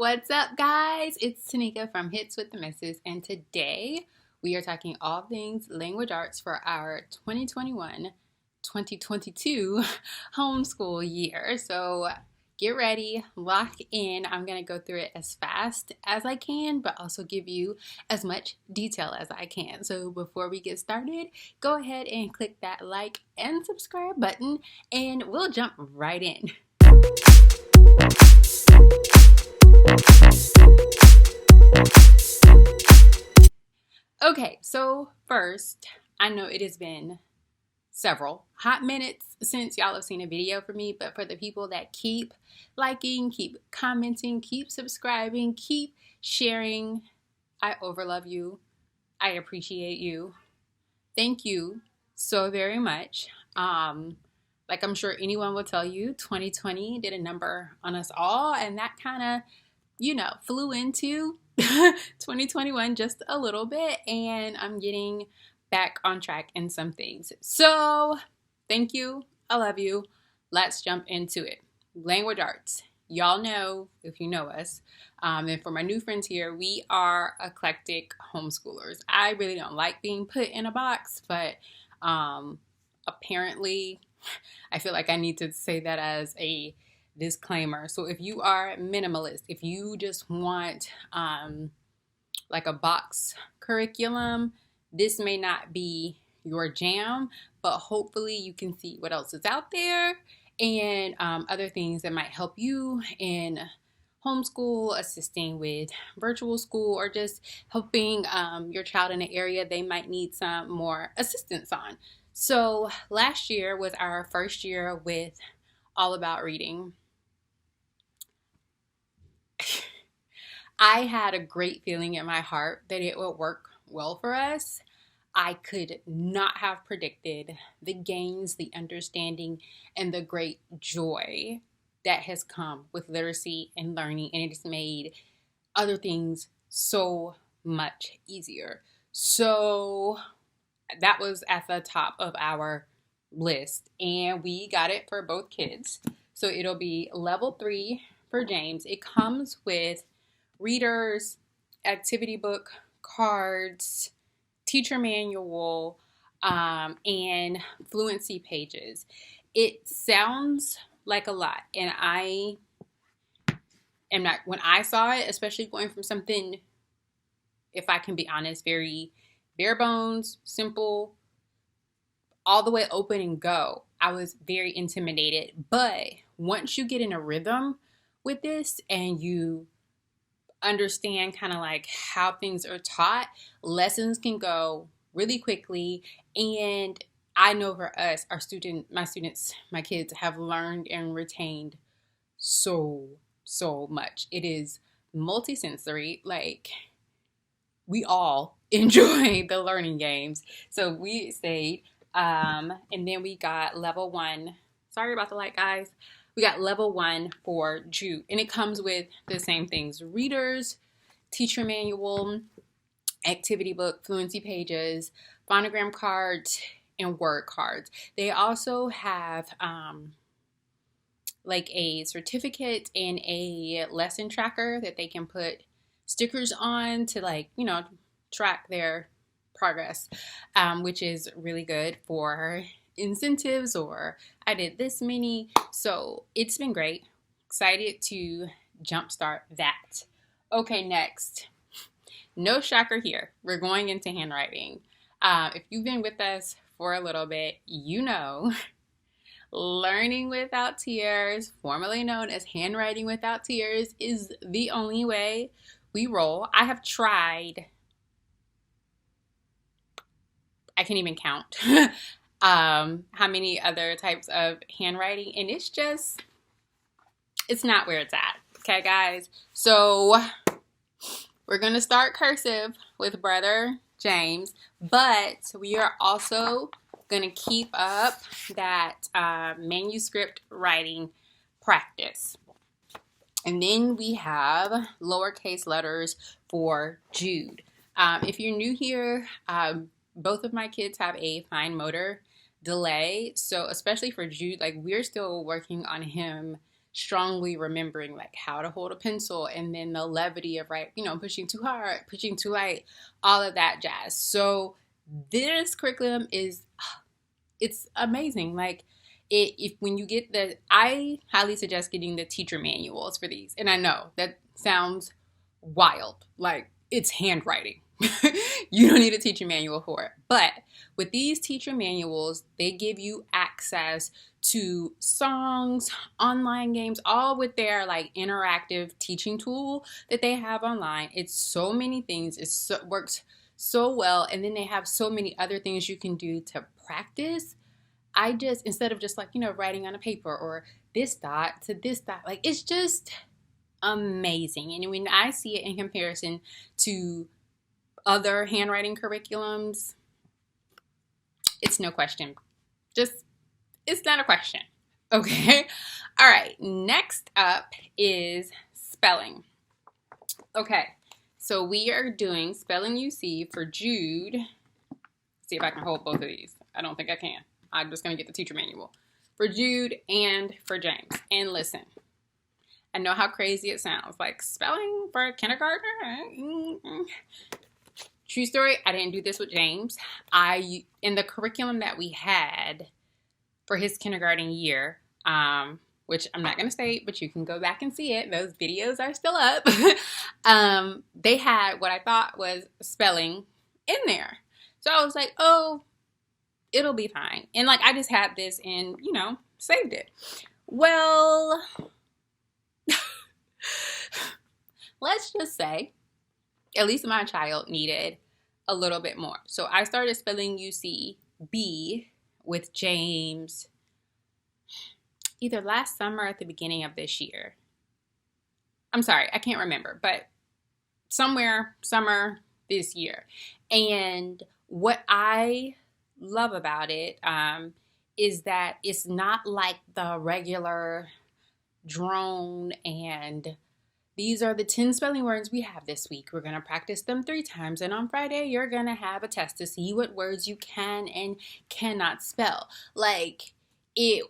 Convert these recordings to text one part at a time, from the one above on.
What's up, guys? It's Tenikca from Hits with the Misses, and today we are talking all things language arts for our 2021-2022 homeschool year. So get ready, lock in. I'm going to go through it as fast as I can, but also give you as much detail as I can. So before we get started, go ahead and click that like and subscribe button, and we'll jump right in. Okay, so first, I know it has been several hot minutes since y'all have seen a video from me, but for the people that keep liking, keep commenting, keep subscribing, keep sharing, I overlove you. I appreciate you. Thank you so very much. Like I'm sure anyone will tell you, 2020 did a number on us all, and that kind of, flew into 2021 just a little bit, and I'm getting back on track in some things. So thank you. I love you. Let's jump into it. Language arts. Y'all know, if you know us, and for my new friends here, we are eclectic homeschoolers. I really don't like being put in a box, but apparently I feel like I need to say that as a disclaimer. So if you are minimalist, if you just want like a box curriculum, this may not be your jam, but hopefully you can see what else is out there and other things that might help you in homeschool, assisting with virtual school, or just helping your child in an area they might need some more assistance on. So last year was our first year with All About Reading. I had a great feeling in my heart that it would work well for us. I could not have predicted the gains, the understanding, and the great joy that has come with literacy and learning, and it has made other things so much easier. So that was at the top of our list, and we got it for both kids. So it'll be level 3 for James. It comes with readers, activity book, cards, teacher manual, and fluency pages. It sounds like a lot, and I am not, when I saw it, especially going from something, if I can be honest, very bare bones, simple, all the way open and go, I was very intimidated. But once you get in a rhythm with this and you understand kind of like how things are taught, lessons can go really quickly. And I know for us, my kids have learned and retained so much. It is multisensory. Like, we all enjoy the learning games. So we stayed. And then we got level 1. Sorry about the light, guys. We got level 1 for Jude. And it comes with the same things: readers, teacher manual, activity book, fluency pages, phonogram cards, and word cards. They also have like a certificate and a lesson tracker that they can put stickers on to track their progress, which is really good for incentives, or I did this many. So it's been great. Excited to jumpstart that. Okay, next. No shocker here. We're going into handwriting. If you've been with us for a little bit, you know learning without tears, formerly known as handwriting without tears, is the only way we roll. I have tried, I can't even count how many other types of handwriting, and it's not where it's at. Okay, guys? So we're going to start cursive with Brother James, but we are also going to keep up that manuscript writing practice. And then we have lowercase letters for Jude. If you're new here, both of my kids have a fine motor delay. So especially for Jude, like, we're still working on him strongly remembering like how to hold a pencil, and then the levity of pushing too hard, pushing too light, all of that jazz. So this curriculum is, it's amazing. Like if when you get I highly suggest getting the teacher manuals for these. And I know that sounds wild, like it's handwriting. You don't need a teacher manual for it. But with these teacher manuals, they give you access to songs, online games, all with their like interactive teaching tool that they have online. It's so many things. Works so well. And then they have so many other things you can do to practice. I just, instead of just like, writing on a paper or this dot to this dot, like it's just amazing. And when I see it in comparison to other handwriting curriculums, it's no question. It's not a question. Okay. All right. Next up is spelling. Okay. So we are doing spelling UC for Jude. See if I can hold both of these. I don't think I can. I'm just going to get the teacher manual for Jude and for James. And listen, I know how crazy it sounds, like spelling for a kindergartner. True story, I didn't do this with James. In the curriculum that we had for his kindergarten year, which I'm not going to say, but you can go back and see it. Those videos are still up. They had what I thought was spelling in there. So I was like, oh, it'll be fine. And like, I just had this and, saved it. Well, let's just say, at least my child needed a little bit more. So I started spelling UCB with James either last summer or at the beginning of this year. I'm sorry, I can't remember, but somewhere, summer this year. And what I love about it is that it's not like the regular drone and these are the 10 spelling words we have this week. We're going to practice them 3 times. And on Friday, you're going to have a test to see what words you can and cannot spell. Like the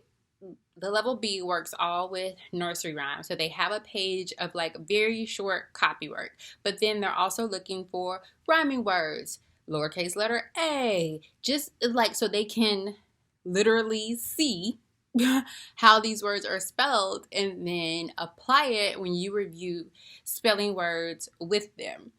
level B works all with nursery rhymes. So they have a page of like very short copy work. But then they're also looking for rhyming words, lowercase letter A, just like so they can literally see how these words are spelled and then apply it when you review spelling words with them.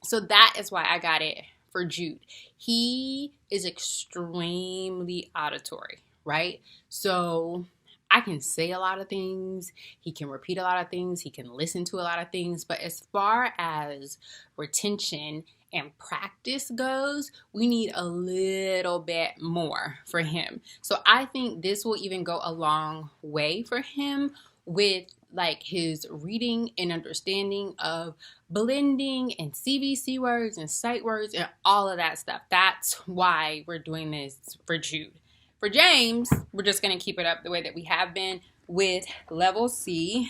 So that is why I got it for Jude. He is extremely auditory, right? So I can say a lot of things. He can repeat a lot of things. He can listen to a lot of things. But as far as retention and practice goes, we need a little bit more for him. So I think this will even go a long way for him with like his reading and understanding of blending and CVC words and sight words and all of that stuff. That's why we're doing this for Jude. For James, we're just going to keep it up the way that we have been with level C.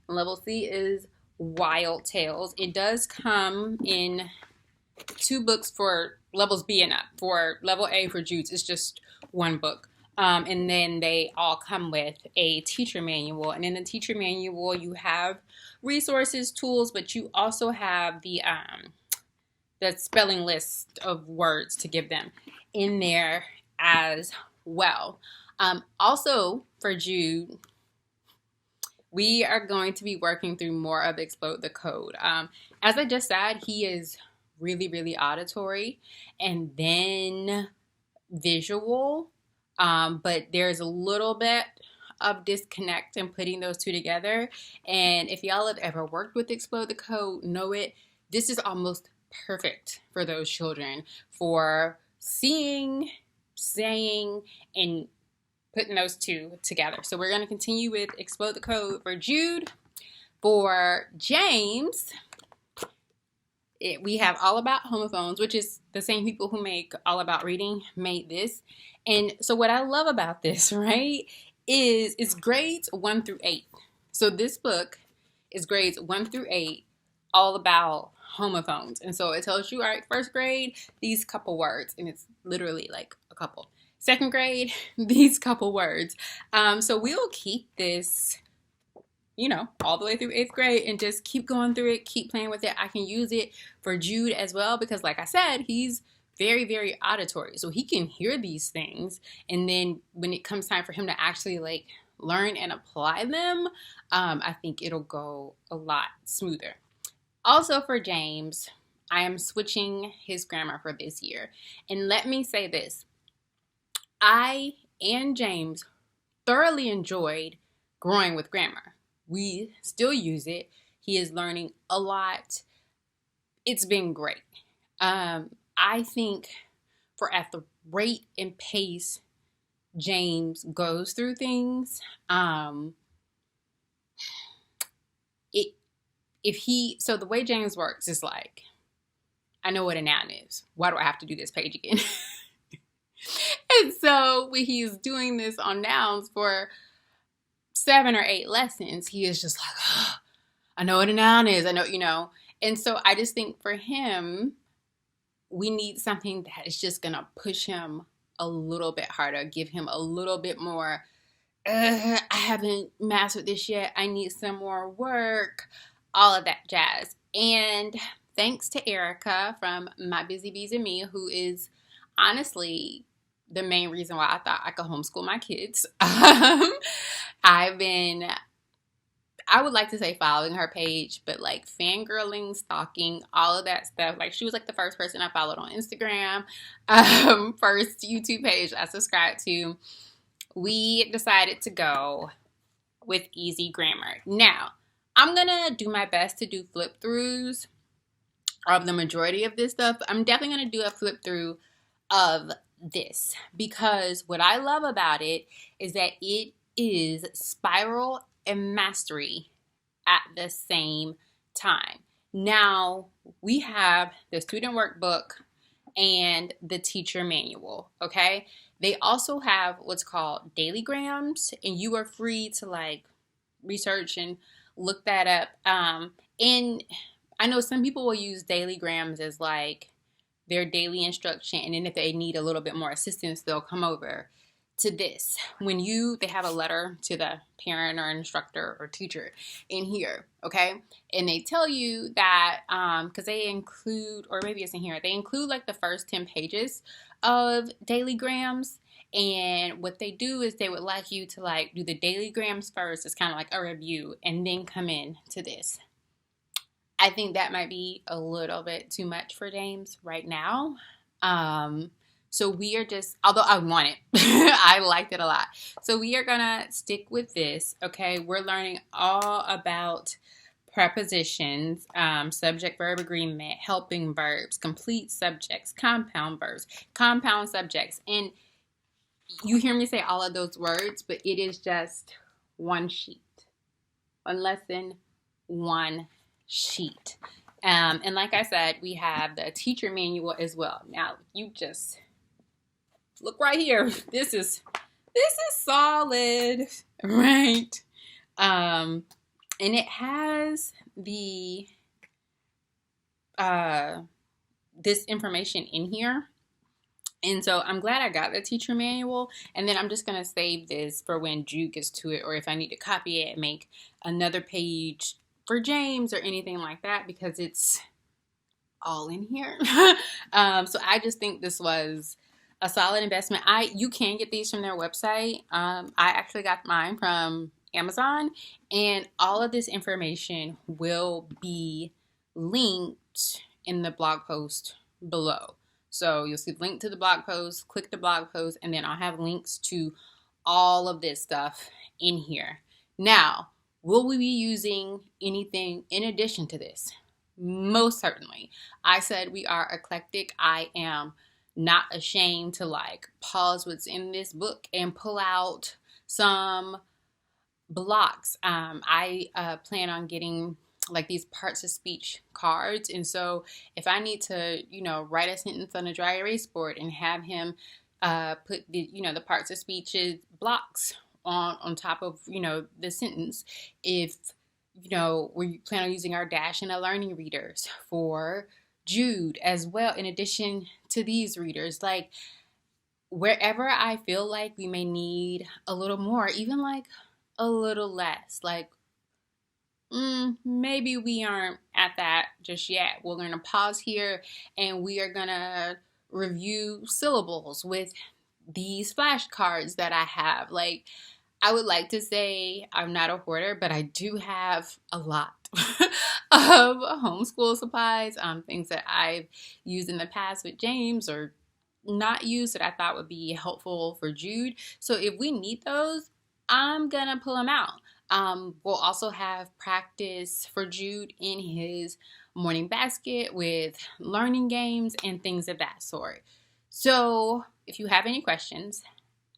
Level C is Wild Tales. It does come in 2 books for levels B and up. For level A for Jude's, it's just 1 book. And then they all come with a teacher manual. And in the teacher manual, you have resources, tools, but you also have the spelling list of words to give them in there as well. Also for Jude, we are going to be working through more of Explode the Code. As I just said, he is really, really auditory and then visual. But there's a little bit of disconnect in putting those 2 together. And if y'all have ever worked with Explode the Code, know it. This is almost perfect for those children for seeing, saying, and putting those 2 together. So we're going to continue with Explode the Code for Jude. For James, we have All About Homophones, which is the same people who make All About Reading made this. And so what I love about this, right, is it's grades 1 through 8. So this book is grades 1 through 8, all about homophones. And so it tells you, all right, 1st grade, these couple words. And it's literally like a couple. 2nd grade, these couple words. So we'll keep this all the way through 8th grade and just keep going through it, keep playing with it. I can use it for Jude as well because, like I said, he's very, very auditory. So he can hear these things. And then when it comes time for him to actually like learn and apply them, I think it'll go a lot smoother. Also for James, I am switching his grammar for this year. And let me say this. I and James thoroughly enjoyed growing with grammar. We still use it. He is learning a lot. It's been great. I think for at the rate and pace James goes through things, so the way James works is like, I know what a noun is. Why do I have to do this page again? And so when he's doing this on nouns for 7 or 8 lessons, he is just like, oh, I know what a noun is. I know. And so I just think for him, we need something that is just going to push him a little bit harder, give him a little bit more, I haven't mastered this yet. I need some more work, all of that jazz. And thanks to Erica from My Busy Bees and Me, who is honestly the main reason why I thought I could homeschool my kids. I would like to say following her page, but like fangirling, stalking, all of that stuff. Like she was like the first person I followed on Instagram, first YouTube page I subscribed to. We decided to go with easy grammar. Now, I'm going to do my best to do flip throughs of the majority of this stuff. I'm definitely going to do a flip through of this because what I love about it is that it is spiral and mastery at the same time. Now, we have the student workbook and the teacher manual, okay? They also have what's called daily grams, and you are free to like research and look that up. And I know some people will use daily grams as like their daily instruction, and then if they need a little bit more assistance, they'll come over to this. They have a letter to the parent or instructor or teacher in here, okay? And they tell you that, because they include, or maybe it's in here, they include like the first 10 pages of daily grams. And what they do is they would like you to like do the daily grams first. It's kind of like a review and then come in to this. I think that might be a little bit too much for James right now. So we are just, although I want it, I liked it a lot. So we are going to stick with this, okay? We're learning all about prepositions, subject, verb agreement, helping verbs, complete subjects, compound verbs, compound subjects. And you hear me say all of those words, but it is just one sheet, one lesson, one sheet. And like I said, we have the teacher manual as well. Now, you just look right here. This is solid, right? And it has the this information in here. And so I'm glad I got the teacher manual. And then I'm just going to save this for when Jude gets to it, or if I need to copy it and make another page for James or anything like that, because it's all in here. So I just think this was a solid investment. You can get these from their website. I actually got mine from Amazon, and all of this information will be linked in the blog post below. So you'll see the link to the blog post, click the blog post, and then I'll have links to all of this stuff in here. Now, will we be using anything in addition to this? Most certainly. I said we are eclectic. I am not ashamed to like pause what's in this book and pull out some blocks. I plan on getting like these parts of speech cards. And so if I need to, write a sentence on a dry erase board and have him put the parts of speech blocks on top of, the sentence. If, we plan on using our Dash and our learning readers for Jude as well, in addition to these readers, like wherever I feel like we may need a little more, even like a little less, like maybe we aren't at that just yet. We're going to pause here and we are going to review syllables with these flashcards that I have. Like, I would like to say I'm not a hoarder, but I do have a lot of homeschool supplies, things that I've used in the past with James or not used that I thought would be helpful for Jude. So if we need those, I'm gonna pull them out. We'll also have practice for Jude in his morning basket with learning games and things of that sort. So if you have any questions,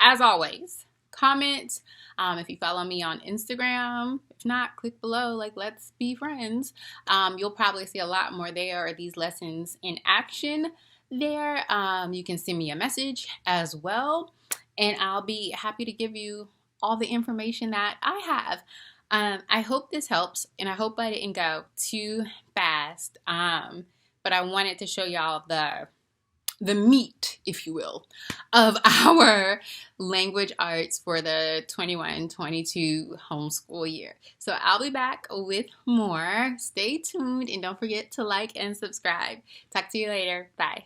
as always, comment. If you follow me on Instagram, if not, click below. Like, let's be friends. You'll probably see a lot more there, or these lessons in action there. You can send me a message as well, and I'll be happy to give you all the information that I have. I hope this helps, and I hope I didn't go too fast. But I wanted to show y'all the meat, if you will, of our language arts for the 21-22 homeschool year. So I'll be back with more. Stay tuned and don't forget to like and subscribe. Talk to you later. Bye.